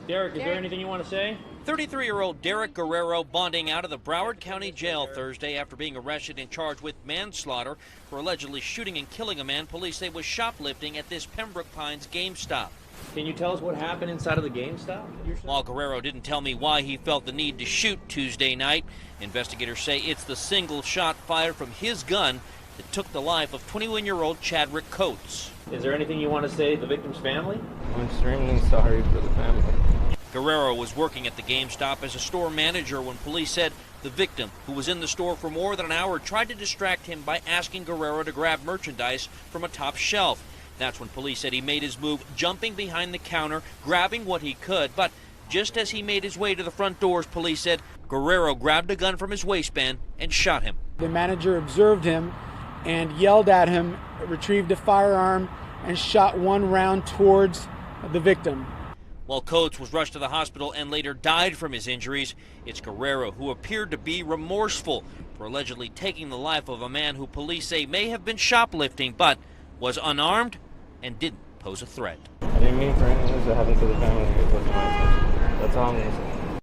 Derek, is there anything you want to say? 33-year-old Derek Guerrero bonding out of the Broward County Jail Thursday after being arrested and charged with manslaughter for allegedly shooting and killing a man police say was shoplifting at this Pembroke Pines GameStop. Can you tell us what happened inside of the GameStop? While Guerrero didn't tell me why he felt the need to shoot Tuesday night, investigators say it's the single shot fired from his gun that took the life of 21-year-old Chadrick Coates. Is there anything you want to say to the victim's family? I'm extremely sorry for the family. Guerrero was working at the GameStop as a store manager when police said the victim, who was in the store for more than an hour, tried to distract him by asking Guerrero to grab merchandise from a top shelf. That's when police said he made his move, jumping behind the counter, grabbing what he could. But just as he made his way to the front doors, police said Guerrero grabbed a gun from his waistband and shot him. The manager observed him and yelled at him, retrieved a firearm, and shot one round towards the victim. While Coates was rushed to the hospital and later died from his injuries, it's Guerrero who appeared to be remorseful for allegedly taking the life of a man who police say may have been shoplifting but was unarmed and didn't pose a threat. I didn't mean for any of this to happen to the family. It wasn't my intention. That's all I'm going to say.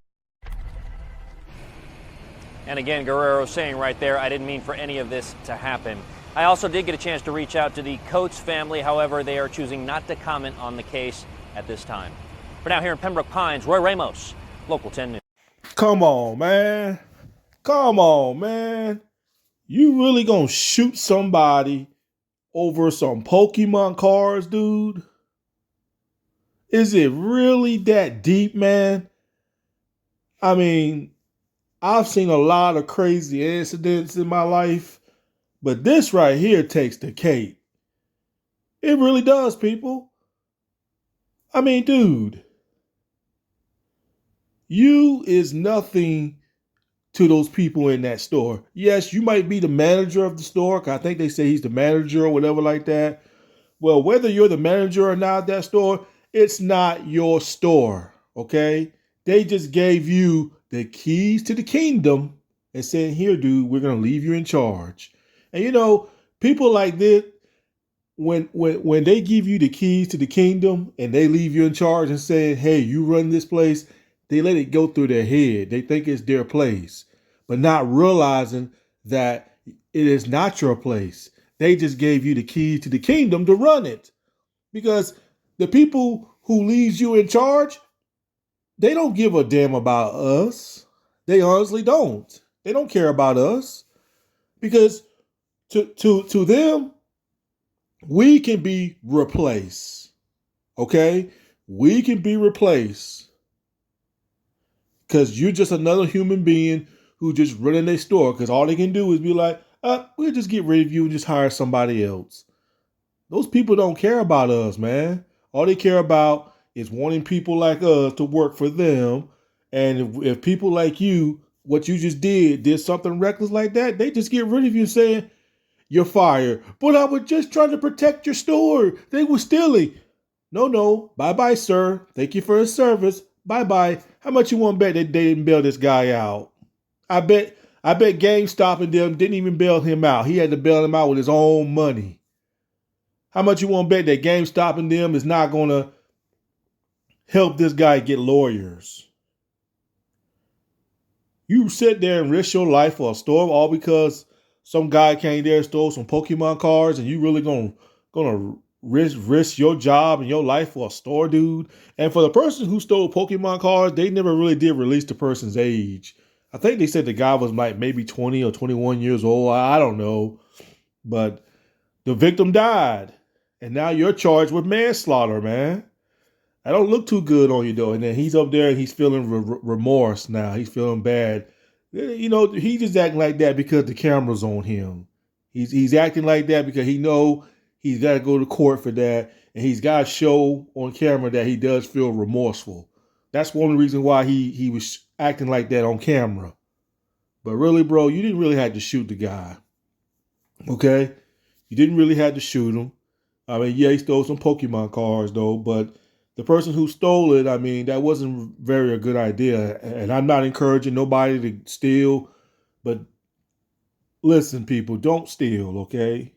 And again, Guerrero saying right there, I didn't mean for any of this to happen. I also did get a chance to reach out to the Coates family. However, they are choosing not to comment on the case at this time. For now, here in Pembroke Pines, Roy Ramos, Local 10 News. Come on, man. Come on, man. You really gonna shoot somebody over some Pokemon cards, dude? Is it really that deep, man? I mean, I've seen a lot of crazy incidents in my life, but this right here takes the cake. It really does, people. I mean, dude, you is nothing to those people in that store. Yes, you might be the manager of the store. 'Cause I think they say he's the manager or whatever like that. Well, whether you're the manager or not of that store, it's not your store, okay? They just gave you the keys to the kingdom and said, here, dude, we're going to leave you in charge. And you know, people like this, when they give you the keys to the kingdom and they leave you in charge and say, hey, you run this place, they let it go through their head. They think it's their place, but not realizing that it is not your place. They just gave you the keys to the kingdom to run it. Because the people who leaves you in charge, they don't give a damn about us. They honestly don't. They don't care about us. Because to them, we can be replaced. Okay? We can be replaced. Because you're just another human being who just running their store. Because all they can do is be like, we'll just get rid of you and just hire somebody else. Those people don't care about us, man. All they care about is wanting people like us to work for them. And if people like you, what you just did something reckless like that, they just get rid of you saying, you're fired. But I was just trying to protect your store. They were stealing. No. Bye-bye, sir. Thank you for his service. Bye-bye. How much you want to bet that they didn't bail this guy out? I bet GameStop and them didn't even bail him out. He had to bail him out with his own money. How much you want to bet that GameStop and them is not going to help this guy get lawyers? You sit there and risk your life for a store all because some guy came there and stole some Pokemon cards, and you really gonna risk your job and your life for a store, dude? And for the person who stole Pokemon cards, they never really did release the person's age. I think they said the guy was like maybe 20 or 21 years old. I don't know. But the victim died. And now you're charged with manslaughter, man. I don't look too good on you, though. And then he's up there and he's feeling remorse now. He's feeling bad. You know, he's just acting like that because the camera's on him. He's acting like that because he know he's got to go to court for that. And he's got to show on camera that he does feel remorseful. That's one of the reasons why he was acting like that on camera. But really, bro, you didn't really have to shoot the guy. Okay? You didn't really have to shoot him. I mean, yeah, he stole some Pokemon cards, though. But the person who stole it, I mean, that wasn't very a good idea. And I'm not encouraging nobody to steal. But listen, people, don't steal, okay?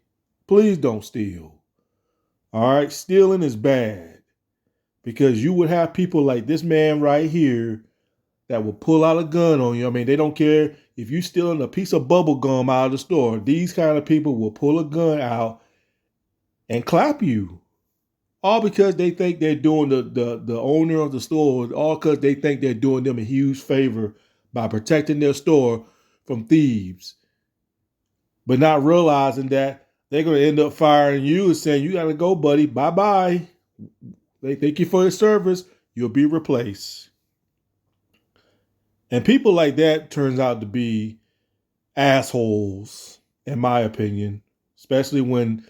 Please don't steal. All right? Stealing is bad. because you would have people like this man right here that will pull out a gun on you. I mean, they don't care if you stealing a piece of bubble gum out of the store. These kind of people will pull a gun out and clap you. All because they think they're doing the owner of the store, all because they think they're doing them a huge favor by protecting their store from thieves. But not realizing that they're going to end up firing you and saying, you got to go, buddy. Bye-bye. They thank you for your service. You'll be replaced. And people like that turns out to be assholes, in my opinion, especially when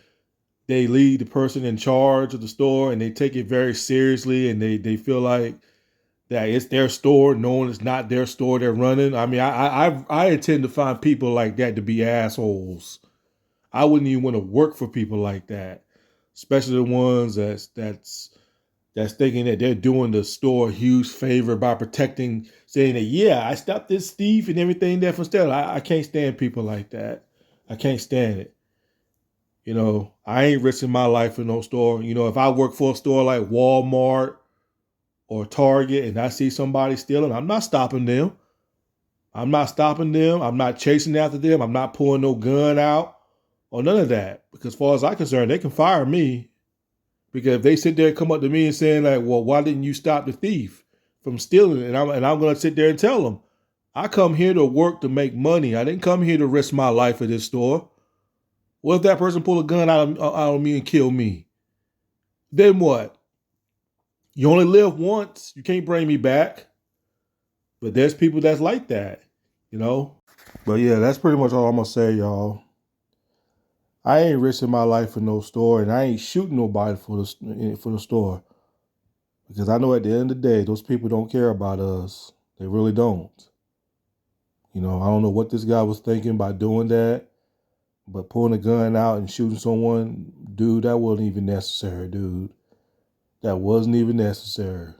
they lead the person in charge of the store and they take it very seriously and they feel like that it's their store, knowing it's not their store they're running. I mean, I intend to find people like that to be assholes. I wouldn't even want to work for people like that, especially the ones that's thinking that they're doing the store a huge favor by protecting, saying that, yeah, I stopped this thief and everything there from stealing. I can't stand people like that. I can't stand it. You know, I ain't risking my life in no store. You know, if I work for a store like Walmart or Target and I see somebody stealing, I'm not stopping them. I'm not stopping them. I'm not chasing after them. I'm not pulling no gun out or none of that. Because as far as I'm concerned, they can fire me. Because if they sit there and come up to me and saying like, well, why didn't you stop the thief from stealing? And I'm going to sit there and tell them, I come here to work to make money. I didn't come here to risk my life at this store. What if that person pull a gun out of me and kill me? Then what? You only live once. You can't bring me back. But there's people that's like that, you know? But yeah, that's pretty much all I'm going to say, y'all. I ain't risking my life for no store, and I ain't shooting nobody for the store. Because I know at the end of the day, those people don't care about us. They really don't. You know, I don't know what this guy was thinking by doing that. But pulling a gun out and shooting someone, dude, that wasn't even necessary, dude. That wasn't even necessary.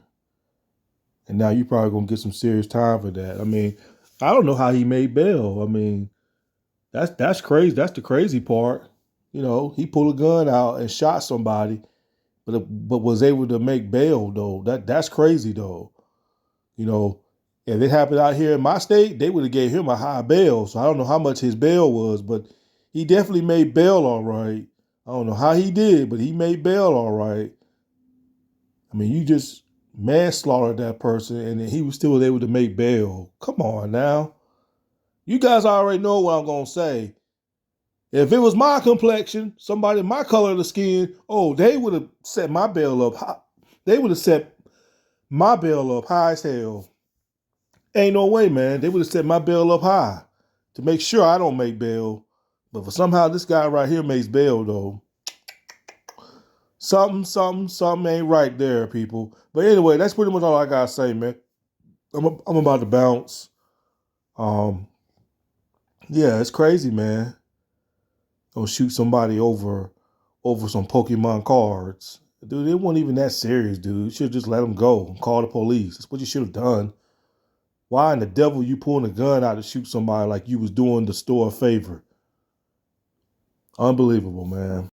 And now you probably going to get some serious time for that. I mean, I don't know how he made bail. I mean, that's crazy. That's the crazy part. You know, he pulled a gun out and shot somebody, but was able to make bail, though. That's crazy, though. You know, if it happened out here in my state, they would have gave him a high bail. So I don't know how much his bail was, but he definitely made bail all right. I don't know how he did, but he made bail all right. I mean, you just manslaughtered that person, and he was still able to make bail. Come on now. You guys already know what I'm going to say. If it was my complexion, somebody my color of the skin, oh, they would have set my bail up high. They would have set my bail up high as hell. Ain't no way, man. They would have set my bail up high to make sure I don't make bail. But for somehow this guy right here makes bail, though. Something ain't right there, people. But anyway, that's pretty much all I gotta say, man. I'm about to bounce. Yeah, it's crazy, man. Don't shoot somebody over some Pokemon cards. Dude, it wasn't even that serious, dude. You should just let them go and call the police. That's what you should have done. Why in the devil you pulling a gun out to shoot somebody like you was doing the store a favor? Unbelievable, man.